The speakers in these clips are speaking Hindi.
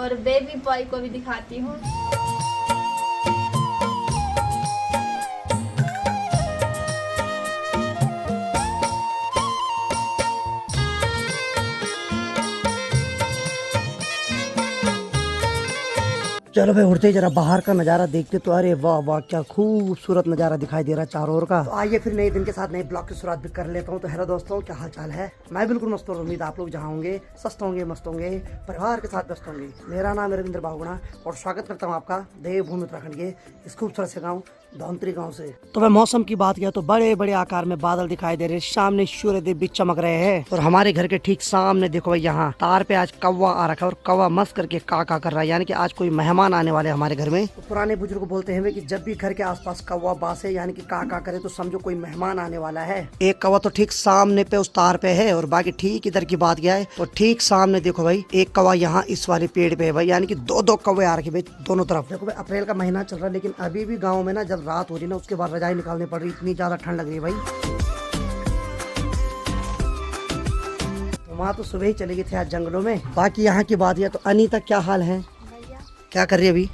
और बेबी बॉय को भी दिखाती हूँ। चलो भाई उड़ते जरा बाहर का नजारा देखते तो अरे वाह वाह क्या खूबसूरत नजारा दिखाई दे रहा है चारों ओर का। तो आइए फिर नए दिन के साथ नए ब्लॉग की शुरुआत भी कर लेता हूँ। तो हेलो दोस्तों, क्या हाल चाल है? मैं बिल्कुल मस्त हूँ। उम्मीद आप लोग जहाँ होंगे स्वस्थ होंगे, मस्त होंगे, परिवार के साथ व्यस्त होंगे। मेरा नाम है रविंद्र बाहुगुणा और स्वागत करता हूँ आपका देवभूमि उत्तराखंड के इस खूबसूरत से गाँव धौंतरी गाँव से। तो वह मौसम की बात किया तो बड़े बड़े आकार में बादल दिखाई दे रहे हैं, सामने सूर्य देव भी चमक रहे हैं और हमारे घर के ठीक सामने देखो भाई यहाँ तार पे आज कौवा आ रखा है और कौवा मस्त करके का कर रहा है, यानी कि आज कोई मेहमान आने वाले हमारे घर में। तो पुराने बुजुर्ग बोलते हैं कि जब भी घर के आसपास कौवा बासे यानी कि का करे तो समझो कोई मेहमान आने वाला है। एक कौवा तो ठीक सामने पे उस तार पे है और बाकी ठीक इधर की बात क्या है तो ठीक सामने देखो भाई एक कौवा यहाँ इस वाले पेड़ पे है भाई, यानी कि दो दो कौवे आ रखे भाई दोनों तरफ। देखो भाई अप्रैल का महीना चल रहा है लेकिन अभी भी गाँव में ना जब रात हो रही ना उसके बाद रजाई निकालनी पड़ रही, इतनी ज्यादा ठंड लग रही है भाई। वहाँ तो सुबह ही चले गए थे आज जंगलों में। बाकी यहाँ की बात है तो अनीता क्या हाल है? क्या कर रही है अभी?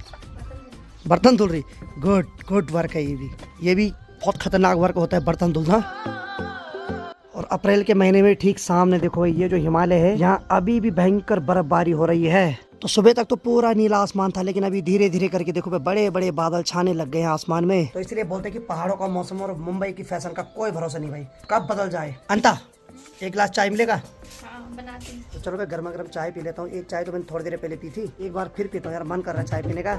बर्तन धुल रही। गुड गुड वर्क है। ये भी बहुत खतरनाक वर्क होता है बर्तन धुलना। और अप्रैल के महीने में ठीक सामने देखो ये जो हिमालय है यहाँ अभी भी भयंकर बर्फबारी हो रही है। तो सुबह तक तो पूरा नीला आसमान था लेकिन अभी धीरे धीरे करके देखो बड़े बड़े बादल छाने लग गए हैं आसमान में। तो इसलिए बोलते हैं कि पहाड़ों का मौसम और मुंबई की फैशन का कोई भरोसा नहीं भाई, कब बदल जाए। अंता एक गिलास चाय मिलेगा? हाँ, बनाती हूँ। तो चलो मैं गर्मा गर्म चाय पी लेता हूँ। एक चाय तो मैंने थोड़ी देर पहले पी थी, एक बार फिर पीता हूँ यार, मन कर रहा है चाय पीने का।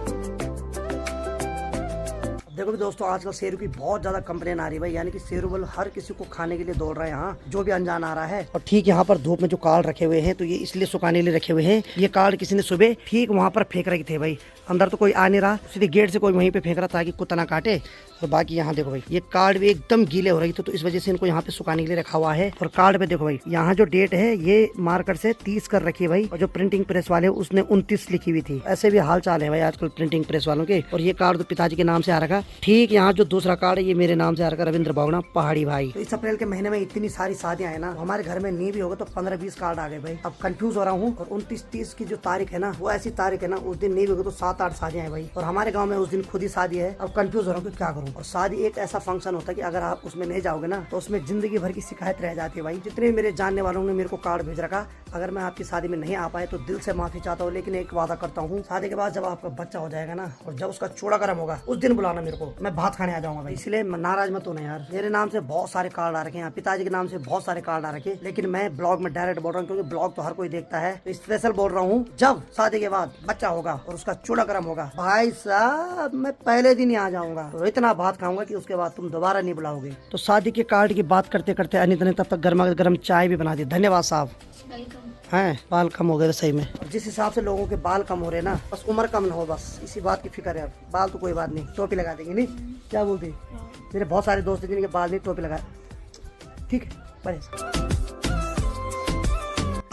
देखो भी दोस्तों आजकल शेरू की बहुत ज्यादा कंप्लेन आ रही है भाई, यानी कि शेरू बल हर किसी को खाने के लिए दौड़ रहा है यहाँ, जो भी अनजान आ रहा है। और ठीक यहाँ पर धूप में जो कार्ड रखे हुए हैं तो ये इसलिए सुखाने के लिए रखे हुए हैं। ये कार्ड किसी ने सुबह ठीक वहाँ पर फेंक रखे थे भाई, अंदर तो कोई आ नहीं रहा, सीधे गेट से कोई वहीं पे फेंक रहा ताकि कुत्ता ना काटे। और बाकी यहाँ देखो भाई ये कार्ड भी एकदम गीले हो रही थे तो इस वजह से इनको यहाँ पे सुखाने के लिए रखा हुआ है। और कार्ड पे देखो भाई यहाँ जो डेट है ये मार्कर से 30 कर रखी है भाई, और जो प्रिंटिंग प्रेस वाले उसने 29 लिखी हुई थी। ऐसे भी हाल चाल है भाई आजकल प्रिंटिंग प्रेस वालों के। और ये कार्ड तो पिताजी के नाम से आ रखा। ठीक यहाँ जो दूसरा कार्ड है ये मेरे नाम से आ रखा, रविंद्र बाहुगुणा पहाड़ी भाई। तो इस अप्रैल के महीने में इतनी सारी शादियां है ना, हमारे घर में नहीं भी होगा तो 15-20 कार्ड आ गए भाई। अब कंफ्यूज हो रहा हूँ। और 29-30 की जो तारीख है ना वो ऐसी तारीख है ना उस दिन नहीं भी होगा तो 7-8 शादियां है भाई। और हमारे गाँव में उस दिन खुद ही शादी है। अब कंफ्यूज हो रहा हूँ कि क्या करूँ। और शादी एक ऐसा फंक्शन होता है कि अगर आप उसमें नहीं जाओगे ना तो उसमें जिंदगी भर की शिकायत रह जाती है भाई। जितने भी मेरे जानने वालों ने मेरे को कार्ड भेज रखा, अगर मैं आपकी शादी में नहीं आ पाए तो दिल से माफी चाहता हूँ, लेकिन एक वादा करता हूँ शादी के बाद जब आपका बच्चा हो जाएगा ना और जब उसका चूड़ा गर्म होगा उस दिन बुलाना मेरे को, मैं भात खाने आ जाऊंगा भाई। इसलिए नाराज मत होना यार, मेरे नाम से बहुत सारे कार्ड आ रखे हैं, पिताजी के नाम से बहुत सारे कार्ड आ रखे, लेकिन मैं ब्लॉग में डायरेक्ट बोल रहा हूँ क्योंकि ब्लॉग तो हर कोई देखता है। तो स्पेशल बोल रहा हूँ जब शादी के बाद बच्चा होगा और उसका चूड़ा गर्म होगा भाई साहब मैं पहले दिन ही आ जाऊंगा तो इतना भात खाऊंगा कि उसके बाद तुम दोबारा नहीं बुलाओगे। तो शादी के कार्ड की बात करते करते अनिता ने तब तक गर्मा गर्म चाय भी बना दी। धन्यवाद साहब। हैं बाल कम हो गए सही में। जिस हिसाब से लोगों के बाल कम हो रहे ना, बस उम्र कम ना हो, बस इसी बात की फिक्र है। बाल तो कोई बात नहीं, टोपी लगा देंगे। नहीं क्या बोलते, मेरे बहुत सारे दोस्त जिनके बाल नहीं टोपी लगा, ठीक है बड़े।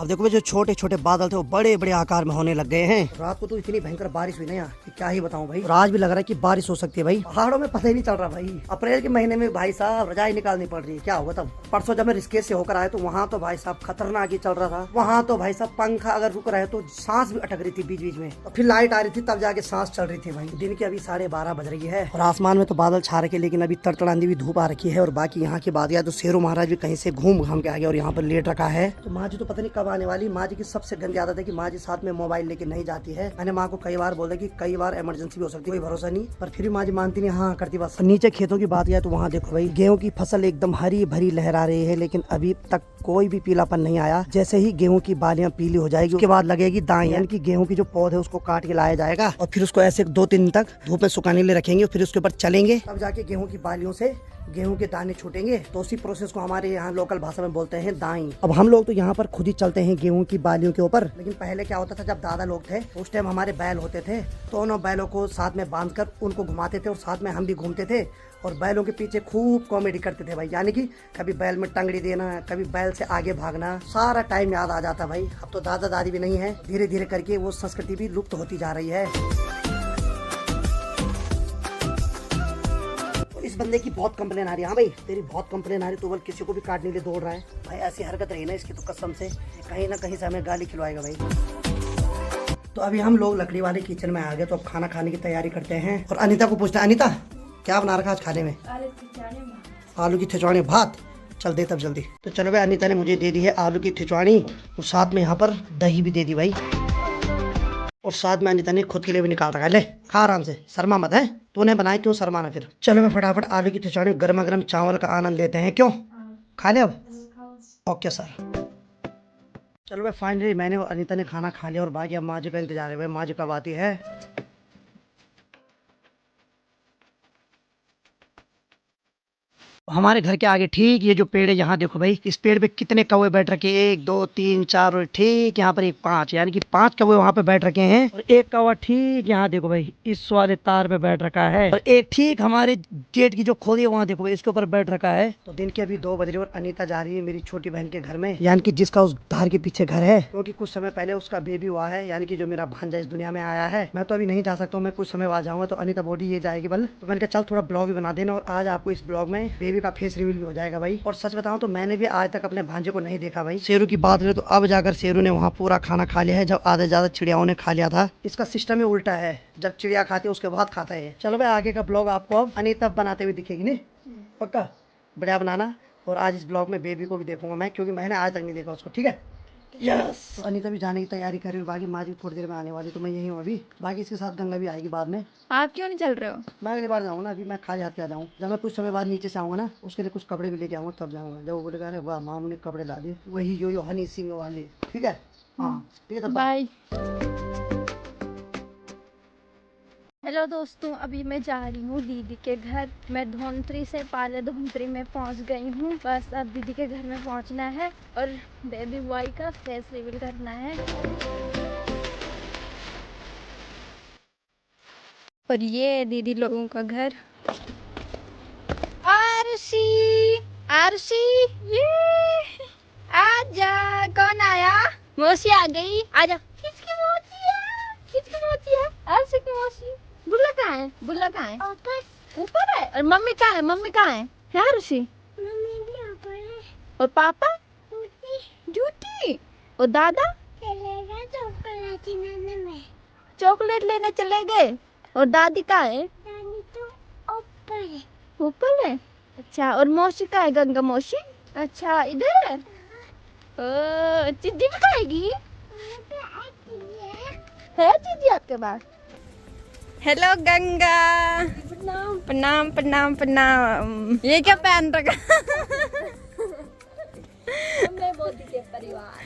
अब देखो जो छोटे छोटे बादल थे वो बड़े बड़े आकार में होने लग गए हैं। रात को तो इतनी भयंकर बारिश हुई ना यहाँ कि क्या ही बताऊं भाई। और आज भी लग रहा है कि बारिश हो सकती है भाई। पहाड़ों में पता ही नहीं चल रहा भाई। अप्रैल के महीने में भाई साहब रजाई निकालनी पड़ रही है, क्या होगा तब। परसों जब मैं ऋषिकेश से होकर आया तो वहाँ तो भाई साहब खतरनाक ही चल रहा था। वहाँ तो भाई साहब पंखा अगर रुक रहा है तो सांस भी अटक रही थी बीच बीच में, और फिर लाइट आ रही थी तब जाके सांस चल रही थी भाई। दिन की अभी 12:30 बज रही है और आसमान में तो बादल छा रखे लेकिन अभी तड़तड़ांदी भी धूप आ रखी है। और बाकी यहाँ की बात तो शेरू महाराज भी कहीं से घूम घाम के आ गया और यहाँ पर लेट रखा है। तो माँ जी तो पता नहीं कब आने वाली। माँ जी की सबसे गंदी आदत है कि माँ जी साथ में मोबाइल लेके नहीं जाती है। मैंने माँ को कई बार बोला कि कई बार इमरजेंसी भी हो सकती है, कोई भरोसा नहीं, पर फिर भी माँ जी मानती नहीं, हाँ करती बस। नीचे खेतों की बात किया तो वहाँ देखो भाई गेहूं की फसल एकदम हरी भरी लहरा रही है लेकिन अभी तक कोई भी पीलापन नहीं आया। जैसे ही गेहूं की बालियां पीली हो जाएगी उसके बाद लगेगी दाई, यानी कि गेहूं की जो पौध है उसको काट के लाया जाएगा और फिर उसको ऐसे 2-3 दिन तक धूप में सुखाने के लिए रखेंगे और फिर उसके ऊपर चलेंगे, तब जाके गेहूं की बालियों से गेहूं के दाने छूटेंगे। तो उसी प्रोसेस को हमारे यहाँ लोकल भाषा में बोलते हैं दाई। अब हम लोग तो यहाँ पर खुद ही चलते हैं गेहूं की बालियों के ऊपर, लेकिन पहले क्या होता था जब दादा लोग थे उस टाइम हमारे बैल होते थे तो उन बैलों को साथ में बांधकर उनको घुमाते थे और साथ में हम भी घूमते थे और बैलों के पीछे खूब कॉमेडी करते थे भाई। यानी कि कभी बैल में टंगड़ी देना, कभी बैल से आगे भागना, सारा टाइम याद आ जाता भाई। अब तो दादा दादी भी नहीं है, धीरे धीरे करके वो संस्कृति भी लुप्त होती जा रही है। इस बंदे की बहुत कंप्लेन आ रही है। हाँ भाई तेरी बहुत कंप्लेन आ रही, तो बल किसी को भी काटने के लिए दौड़ रहा है भाई। ऐसी हरकत रही ना इसकी तो कसम से कहीं ना कहीं से हमें गाली खिलवाएगा भाई। तो अभी हम लोग लकड़ी वाले किचन में आ गए, तो अब खाना खाने की तैयारी करते हैं। और अनीता को पूछते हैं, अनीता क्या बना रखा आज खाने में? आलू की ठिचवानी भात। चल दे तब जल्दी। तो चलो भाई, अनीता ने मुझे दे दी है आलू की ठिचवानी और साथ में यहाँ पर दही भी दे दी भाई। और साथ में अनीता ने खुद के लिए भी निकाल रखा है। ले खा आराम से, शर्मा मत है। तूने बनाई क्यों शर्माना फिर। चलो मैं फटाफट आलू की ठिचवानी गर्मा गर्म चावल का आनंद लेते हैं। क्यों खा ले अब? Okay sir. चलो भाई फाइनली मैंने और अनीता ने खाना खा लिया और बाकी अब माँ जी का इंतजार है। भाई माँ जी कब आती है। हमारे घर के आगे ठीक ये जो पेड़ है, यहाँ देखो भाई, इस पेड़ पे कितने कौवे बैठ रखे हैं। 1 2 3 4 और ठीक यहाँ पर एक 5, यानी कि 5 कौवे वहाँ पे बैठ रखे हैं। और एक कौवा ठीक यहाँ देखो भाई इस वाले तार पे बैठ रखा है। और एक ठीक हमारे गेट की जो खोली है वहाँ देखो भाई इसके ऊपर बैठ रखा है। तो दिन के अभी 2 बज रहे और अनीता जा रही है मेरी छोटी बहन के घर में, यानी कि जिसका उस धार के पीछे घर है, क्योंकि कुछ समय पहले उसका बेबी हुआ है, यानी कि जो मेरा भांजा इस दुनिया में आया है। मैं तो अभी नहीं जा सकता हूँ, मैं कुछ समय बाद जाऊंगा। तो अनीता बोली ये जाएगी बल, तो मैंने कहा चल थोड़ा ब्लॉग भी बना देना। और आज आपको इस ब्लॉग में बेबी का फेस रिवील भी हो जाएगा भाई। और सच बताऊं तो मैंने भी आज तक अपने भांजे को नहीं देखा भाई। शेरू की बात करें तो अब जाकर शेरू ने वहाँ पूरा खाना खा लिया है, जब आधे ज्यादा चिड़ियाओं ने खा लिया था। इसका सिस्टम ही उल्टा है, जब चिड़िया खाती है उसके बाद खाता है। चलो भाई आगे का ब्लॉग आपको अब अनीता बनाते हुए दिखेगी नहीं, पक्का बढ़िया बनाना। और आज इस ब्लॉग में बेबी को भी देखूंगा मैं, क्योंकि मैंने आज तक नहीं देखा उसको। ठीक है यस। अनीता भी जाने की तैयारी कर रही है, बाकी माँ जी थोड़ी देर में आने वाली, तो मैं यही हूँ अभी। बाकी इसके साथ गंगा भी आएगी बाद में। आप क्यों नहीं चल रहे हो? मैं अगली बार जाऊँगा ना, अभी मैं खाली हाथ पे आ जाऊँ। जब मैं कुछ समय बाद नीचे से आऊँगा ना, उसके लिए कुछ कपड़े भी लेके आऊँगा, तब जाऊँगा। जब वो बोलेगा अरे वाह मामू ने कपड़े ला दिए, वही यो हनी सिंह वाले। ठीक है हाँ ठीक है तब बाय। हेलो दोस्तों, अभी मैं जा रही हूँ दीदी के घर। मैं धोंतरी से पाले धोंतरी में पहुँच गई हूँ। बस अब दीदी के घर में पहुँचना है और बेबी बॉय का फेस रिवील करना है। और ये दीदी लोगों का घर। आरसी आरसी ये आजा। कौन आया? मौसी आ गई। आजा। किसकी मौसी है? किसकी मौसी है? आरसी की मौसी। बुल्ला कहाँ है? बुल्ला कहाँ है? ऊपर है। और मम्मी कहाँ है? मम्मी कहाँ है? है आरसी? मम्मी भी ऊपर है। और पापा? ड्यूटी। और दादा? चलेगा चॉकलेट लेने में। चॉकलेट लेने चले गए। और दादी कहाँ है? दादी तो ऊपर है। ऊपर है। अच्छा और मौसी कहाँ है? गंगा मौसी। अच्छा इधर है। चिद्दी भी खाएगी? है चिद्दी आपके पास? हेलो गंगा। प्रणाम प्रणाम प्रणाम प्रणाम। ये क्या पहन रखा? मैं मोदी के परिवार।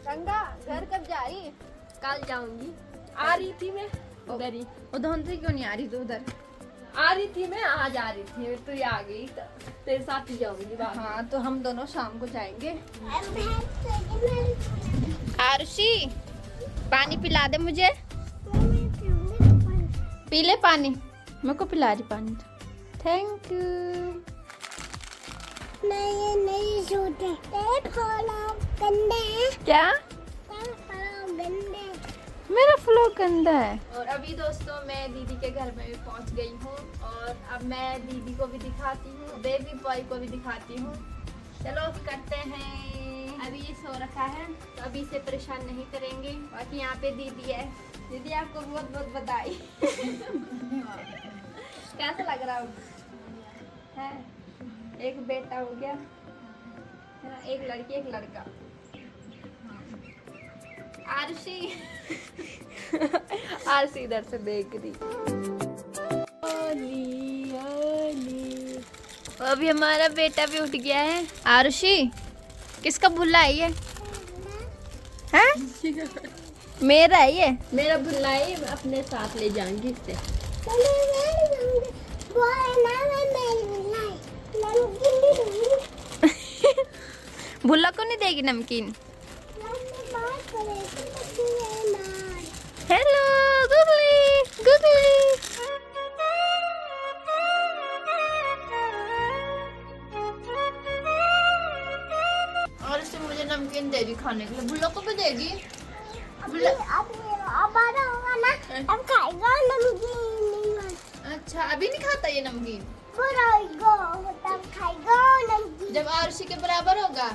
गंगा घर कब जा रही? कल जाऊंगी। आ रही थी मैं उधर ही। उधर क्यों नहीं आ रही? तो उधर आ रही थी मैं, आज आ रही थी तो ये आ गई, तेरे साथ ही जाऊंगी। हाँ तो हम दोनों शाम को जाएंगे। आरुषि पानी पिला दे मुझे। पी ले पानी। मेरे को पिला रही पानी। Thank you. नहीं सोते गंदे। क्या? मेरा फ्लो गंदा है। और अभी दोस्तों मैं दीदी के घर में भी पहुंच गई हूँ और अब मैं दीदी को भी दिखाती हूँ, बेबी बॉय को भी दिखाती हूँ। चलो करते हैं। अभी ये सो रखा है तो अभी इसे परेशान नहीं करेंगे। बाकी यहाँ पे दीदी है। दीदी आपको बहुत बहुत बधाई। कैसा लग रहा है? एक बेटा हो गया है ना, एक लड़की एक लड़का। आरसी आरसी इधर से देख रही। ओली ओली। अभी हमारा बेटा भी उठ गया है। आरसी किसका भुल्ला है ये? हैं? मेरा है ये। मेरा भुल्ला है, मैं अपने साथ ले जाऊंगी इससे। भुल्ला को नहीं देगी नमकीन? Hello googly googly. और इससे मुझे नमकीन देगी खाने के लिए। भुल्ला को भी देगी? अब बड़ा होगा ना अब खाएगा नमकीन। अच्छा अभी नहीं खाता ये नमकीन? तब खाएगा नमकीन जब आरुषि के बराबर होगा।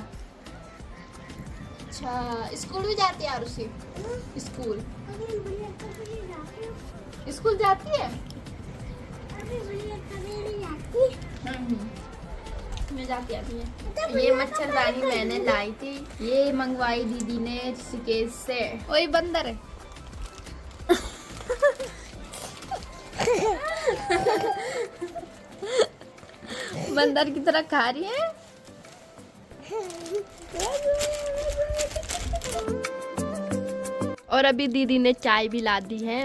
अच्छा, स्कूल भी जाती है आरुषि? स्कूल स्कूल जाती है? मैं जाती आती है। ये मच्छरदानी मैंने लाई थी, ये मंगवाई दीदी ने ऋषिकेश से। ओए बंदर है। बंदर की तरह खा रही है। और अभी दीदी ने चाय भी ला दी है।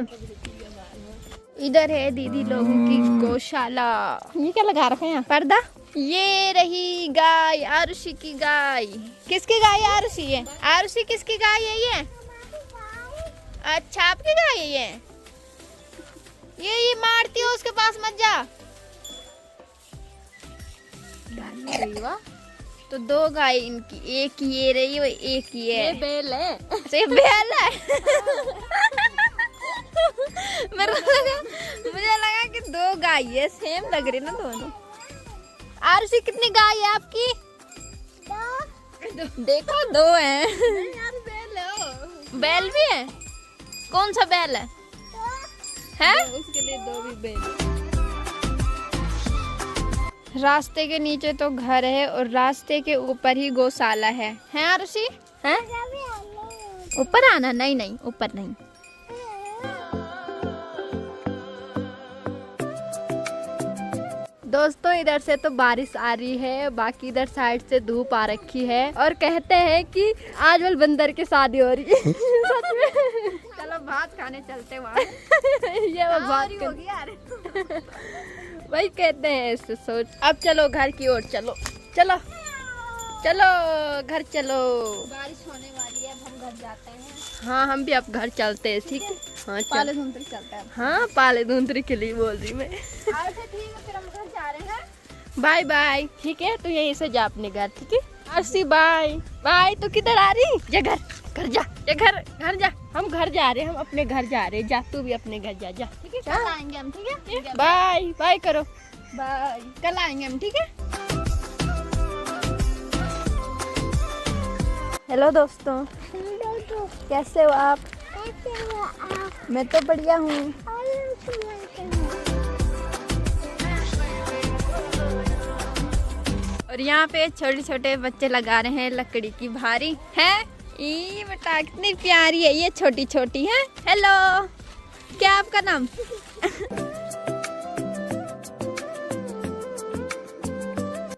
इधर है दीदी लोगों की गौशाला। ये क्या लगा रखा है यहाँ? पर्दा। ये रही गाय, आरुषि की गाय। किसकी गाय है आरुषि? है आरुषि किसकी गाय है ये? अच्छा आपकी गाय है ये मारती हो, उसके पास मत जा। वाह, तो दो गाय इनकी, एक ये रही और एक ये बैल है। ये बैल है। मुझे लगा कि दो गाय है, सेम लग रही ना दोनों। आरुषि कितनी गाय है आपकी? देखो दो हैं। बैल भी है? कौन सा बैल है? उसके लिए दो भी बैल। रास्ते के नीचे तो घर है और रास्ते के ऊपर ही गौशाला है आरुषि? हैं? ऊपर आना? नहीं ऊपर नहीं। दोस्तों इधर से तो बारिश आ रही है, बाकी इधर साइड से धूप आ रखी है और कहते हैं कि आज वाल बंदर की शादी हो रही है। सच में? चलो भात खाने चलते वहाँ। ये भात होगी यार। वही कहते हैं इससे सोच। अब चलो घर की ओर चलो, चलो चलो घर चलो। बारिश होने वाली है, अब हम घर जाते हैं। हाँ हम भी अब घर चलते हैं, ठीक है? हाँ पाले धुंतरी चलते हैं। हाँ पाले धुंतरी के लिए बोल रही मैं। ठीक है फिर हम घर जा रहे हैं। Bye bye. ठीक है तो यहीं से जा अपने घर, ठीक है? Arushi bye bye. तो किधर आ रही? जा घर जा, ये घर जा। हम घर जा रहे हैं, हम अपने घर जा रहे हैं। जा तू भी अपने घर जा, ठीक है? कल आएंगे हम, ठीक है? बाय बाय करो, बाय। कल आएंगे हम, ठीक है? हेलो दोस्तों, कैसे हो आप? मैं तो बढ़िया हूँ। और यहाँ पे छोटे छोटे बच्चे लगा रहे हैं लकड़ी की भारी है। ये बेटा कितनी प्यारी है, ये छोटी छोटी है। हेलो, क्या आपका नाम?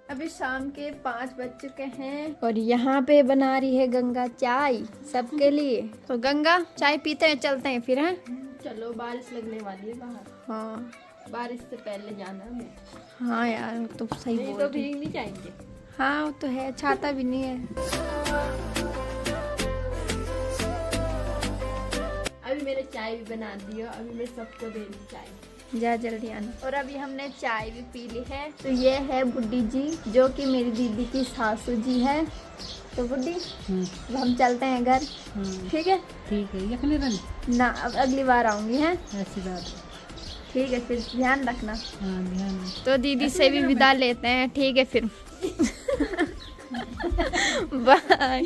अभी शाम के 5 बज चुके हैं और यहाँ पे बना रही है गंगा चाय सबके लिए। तो गंगा चाय पीते हैं, चलते हैं फिर। हैं चलो, बारिश लगने वाली है बाहर। हाँ बारिश से पहले जाना है। हाँ यार तो सही बोल रही। तो भीग नहीं जाएंगे। हाँ वो तो है, छाता भी नहीं है। अभी मैंने चाय भी बना दी है, अभी मैं सबको दे दी चाय। जा जल्दी आना। और अभी हमने चाय भी पी ली है। तो ये है बुड्ढी जी, जो कि मेरी दीदी की सासू जी है। तो बुड्ढी अब हम चलते हैं घर, ठीक है? ठीक है, यखने रहना ना, अब अगली बार आऊंगी। है ऐसी बात। ठीक है, फिर ध्यान रखना। हाँ ध्यान। तो दीदी से भी विदा लेते हैं, ठीक है? फिर बाय।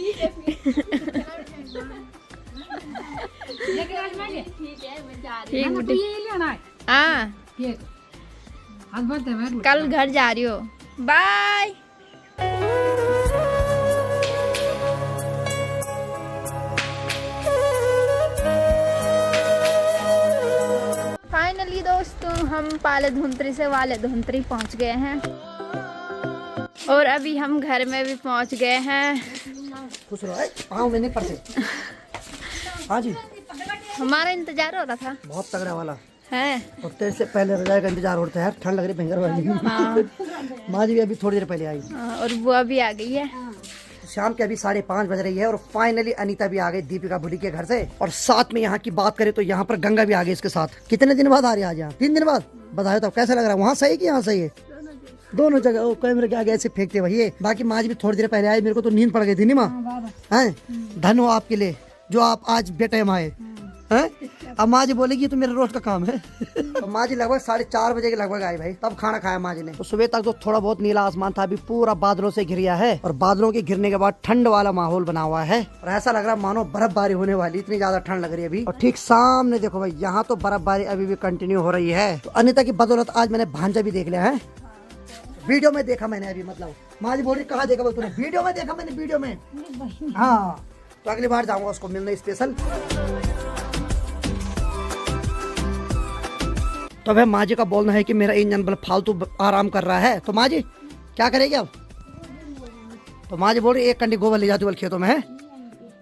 ठीक है मैं जा रही हूँ। हाँ कल घर जा रही हो। बाय। फाइनली दोस्तों हम पाले धुंतरी से वाले धुंतरी पहुंच गए हैं और अभी हम घर में भी पहुंच गए हैं। खुश रहो, पाँव में नहीं पड़ते। हाँ जी, हमारा इंतजार हो रहा था बहुत तगड़ा वाला है। और तेरे से पहले रजाई का इंतजार होता है यार, ठंड लग रही भयंकर वाली। हाँ। माँ जी भी अभी थोड़ी देर पहले आई। और बुआ भी आ गई है। शाम के अभी 5:30 बज रही है और फाइनली अनीता भी आ गई दीपिका बुढ़ी के घर से। और साथ में यहाँ की बात करें तो यहाँ पर गंगा भी आ गई इसके साथ। कितने दिन बाद आ रही है आज यहाँ? 3 दिन बाद। बताओ तो कैसा लग रहा है? वहाँ सही कि यहाँ सही है? दोनों जगह। ओ कैमरे के आगे ऐसे फेंकते भैया। बाकी माँ जी भी थोड़ी देर पहले आई, मेरे को तो नींद पड़ गई थी। नहीं माँ? हैं, धन हो आपके लिए जो आप आज बेटे आए। हैं? अब माँ जी बोलेगी तो मेरा रोज का काम है। तो माँ जी लगभग 4:30 बजे के लगभग आई भाई, तब खाना खाया माँ जी ने। तो सुबह तक तो थोड़ा बहुत नीला आसमान था, अभी पूरा बादलों से घिर गया है और बादलों के घिरने के बाद ठंड वाला माहौल बना हुआ है और ऐसा लग रहा है मानो बर्फबारी होने वाली, इतनी ज्यादा ठंड लग रही है अभी। और ठीक सामने देखो भाई, यहाँ तो बर्फबारी अभी भी कंटिन्यू हो रही है। तो अनिता की बदौलत आज मैंने भांजा भी देख लिया है, वीडियो में देखा मैंने अभी। मतलब माँ जी बोल रही कहाँ देखा बोल तूने? वीडियो में देखा मैंने, वीडियो में। हाँ, तो अगली बार जाऊंगा उसको मिलने स्पेशल। तो भाई माँ जी का बोलना है कि मेरा इंजन बल फालतू आराम कर रहा है, तो माँ जी क्या करेगी अब? तो माँ जी बोल रही 1 कंडी गोबर ले जाती बोल खेतों में है,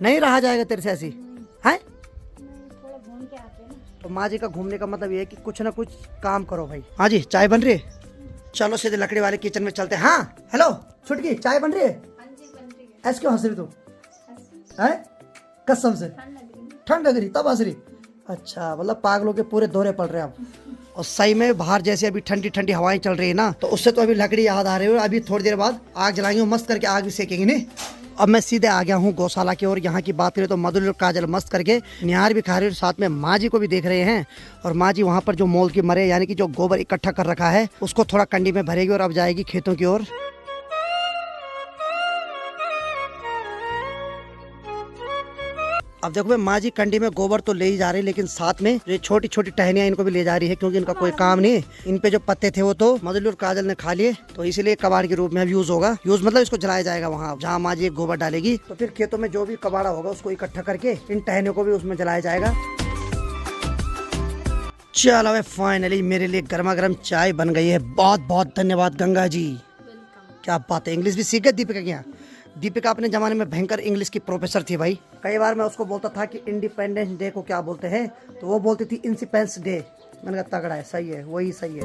नहीं रहा जाएगा तेरे से ऐसी है। तो माँ जी का घूमने का मतलब ये है कि कुछ ना कुछ काम करो भाई। हाँ जी, चाय बन रही है, चलो सीधे लकड़ी वाले किचन में चलते हैं। हाँ हेलो छुटकी, चाय बन रही है? ऐसे क्यों हंस रही तू? कसम से ठंड लग रही तब हंस रही? अच्छा, मतलब पागलों के पूरे दौरे पड़ रहे हैं अब। और सही में बाहर जैसे अभी ठंडी ठंडी हवाएं चल रही है ना, तो उससे तो अभी लकड़ी याद आ रही है। अभी थोड़ी देर बाद आग जलाएंगे, मस्त करके आग भी सेकेंगे। नहीं, अब मैं सीधे आ गया हूँ गौशाला की ओर। यहाँ की बात करें तो मधुर और काजल मस्त करके निहार भी खा रहे हैं, साथ में माँ जी को भी देख रहे हैं। और माँ जी वहाँ पर जो मोल की मरे यानी कि जो गोबर इकट्ठा कर रखा है उसको थोड़ा कंडी में भरेगी और अब जाएगी खेतों की ओर। अब देखो भाई, माँ जी कंडी में गोबर तो ले ही जा रही है, लेकिन साथ में ये छोटी छोटी टहनियाँ इनको भी ले जा रही है, क्योंकि इनका कोई काम नहीं है। इन पे जो पत्ते थे वो तो मधुली और काजल ने खा लिए, तो इसलिए कबाड़ के रूप में यूज होगा। यूज मतलब इसको जलाया जाएगा वहाँ जहाँ माँ जी गोबर डालेगी। तो फिर खेतों में जो भी कबाड़ा होगा उसको इकट्ठा करके इन टहनियों को भी उसमें जलाया जाएगा। चलो भाई, फाइनली मेरे लिए गर्मा गर्म चाय बन गई है। बहुत बहुत धन्यवाद गंगा जी। क्या बात है, इंग्लिश भी सीख गए दीपिका के यहाँ। दीपिका अपने जमाने में भयंकर इंग्लिश की प्रोफेसर थी भाई। कई बार मैं उसको बोलता था कि इंडिपेंडेंस डे को क्या बोलते हैं, तो वो बोलती थी इंडिपेंडेंस डे। मैंने कहा तगड़ा है, सही है, वही सही है।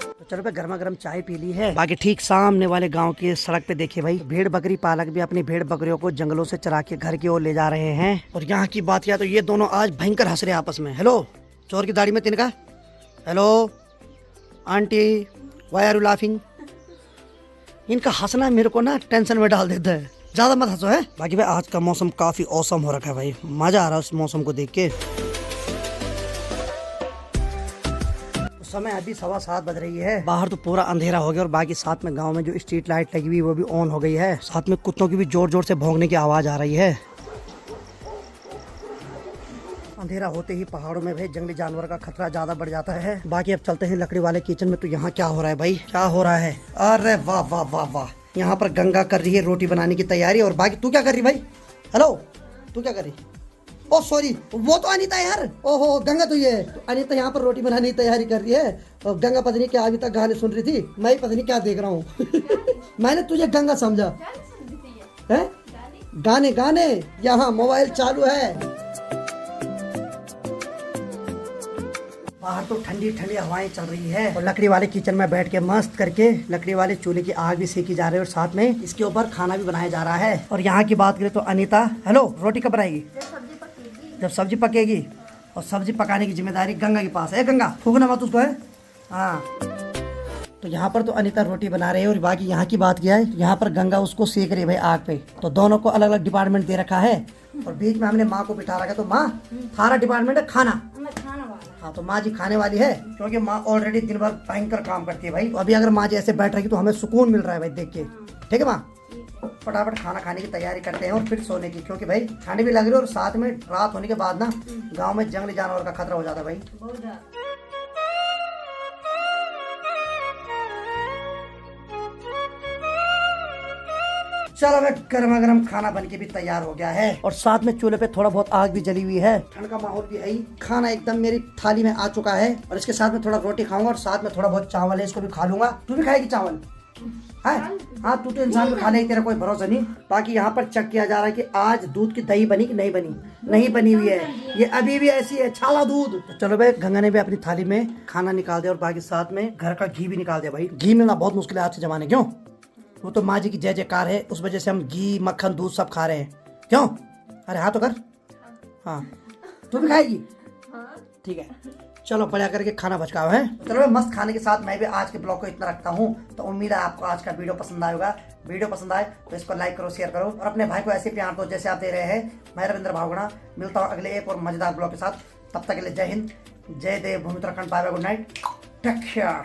तो चलो भाई, गर्मा गर्म चाय पी ली है। बाकी ठीक सामने वाले गांव की सड़क पे देखिए भाई, भेड़ बकरी पालक भी अपनी भेड़ बकरियों को जंगलों से चरा के घर की ओर ले जा रहे हैं। और यहाँ की बात किया तो ये दोनों आज भयंकर हंस रहे हैं आपस में। हेलो, चोर की दाढ़ी में तिनका। Hello aunty, why are you laughing? इनका हंसना मेरे को ना टेंशन में डाल देता है, ज्यादा मत हंसो है। बाकी भाई आज का मौसम काफी औसम हो रखा है भाई, मजा आ रहा है उस मौसम को देख के। समय अभी 7:15 बज रही है, बाहर तो पूरा अंधेरा हो गया और बाकी साथ में गांव में जो स्ट्रीट लाइट लगी हुई वो भी ऑन हो गई है। साथ में कुत्तों की भी जोर जोर से भौंकने की आवाज आ रही है। अंधेरा होते ही पहाड़ों में भाई जंगली जानवर का खतरा ज्यादा बढ़ जाता है। बाकी अब चलते हैं लकड़ी वाले किचन में। तो यहाँ क्या हो रहा है भाई, क्या हो रहा है? अरे वाह वाह वाह वाह, यहाँ पर गंगा कर रही है रोटी बनाने की तैयारी। और बाकी तू क्या कर रही भाई? हेलो, तू क्या कर रही? ओ सॉरी, वो तो अनीता यार। ओहो गंगा, तो ये तो अनीता यहाँ पर रोटी बनाने की तैयारी कर रही है। और गंगा पता नहीं क्या अभी तक गाने सुन रही थी, मैं पता नहीं क्या देख रहा हूँ। मैंने तुझे गंगा समझा है? गाने गाने, यहाँ मोबाइल चालू है। बाहर तो ठंडी ठंडी हवाएं चल रही है और लकड़ी वाले किचन में बैठ के मस्त करके लकड़ी वाले चूल्हे की आग भी सेकी जा रही है और साथ में इसके ऊपर खाना भी बनाया जा रहा है। और यहाँ की बात करें तो अनीता, हेलो, रोटी कब बनाएगी? जब सब्जी पकेगी। और सब्जी पकाने की जिम्मेदारी गंगा के पास है। गंगा फूकना मत उसको है। हाँ, तो यहाँ पर तो अनीता रोटी बना रही है और बाकी यहाँ की बात किया है, यहाँ पर गंगा उसको सेक रही है भाई आग पे। तो दोनों को अलग अलग डिपार्टमेंट दे रखा है और बीच में हमने माँ को बिठा रखा है। तो माँ, थारा डिपार्टमेंट है खाना। हाँ, तो माँ जी खाने वाली है, क्योंकि माँ ऑलरेडी दिन भर भयंकर काम करती है भाई। तो अभी अगर माँ जी ऐसे बैठ रही तो हमें सुकून मिल रहा है भाई देख के। ठीक है माँ, फटाफट खाना खाने की तैयारी करते हैं और फिर सोने की, क्योंकि भाई ठंड भी लग रही है और साथ में रात होने के बाद ना गांव में जंगली जानवर का खतरा हो जाता है भाई। चलो मैं गर्मा गर्म खाना बन के भी तैयार हो गया है और साथ में चूल्हे पे थोड़ा बहुत आग भी जली हुई है। ठंड का माहौल भी है ही। खाना एकदम मेरी थाली में आ चुका है और इसके साथ में थोड़ा रोटी खाऊंगा और साथ में थोड़ा बहुत चावल है, इसको भी खा लूंगा। तू भी खाएगी चावल? है? हाँ, तू तो इंसान को खा लेगी, तेरा कोई भरोसा नहीं। बाकी यहाँ पर चेक किया जा रहा है कि आज दूध की दही बनी कि नहीं बनी। नहीं बनी हुई है, ये अभी भी ऐसी है, छाला दूध। तो चलो भाई, गंगा ने भी अपनी थाली में खाना निकाल दिया और बाकी साथ में घर का घी भी निकाल दिया भाई। घी मिलना बहुत मुश्किल है आज के जमाने। क्यों? वो तो माँ जी की जय जयकार है, उस वजह से हम घी मक्खन दूध सब खा रहे हैं। क्यों? अरे हाँ तो कर। हाँ, तू भी खाएगी? ठीक है, चलो बढ़िया करके खाना बचका है। चलो मस्त खाने के साथ मैं भी आज के ब्लॉग को इतना रखता हूँ। तो उम्मीद है आपको आज का वीडियो पसंद आएगा। वीडियो पसंद आए तो इसको लाइक करो, शेयर करो और अपने भाई को ऐसे प्यार दो जैसे आप दे रहे हैं। मैं रविंद्र भावगुणा मिलता हूँ अगले एक और मजेदार ब्लॉग के साथ। तब तक के लिए जय हिंद, जय देव भूमि Uttarakhand, bye bye, good night, take care.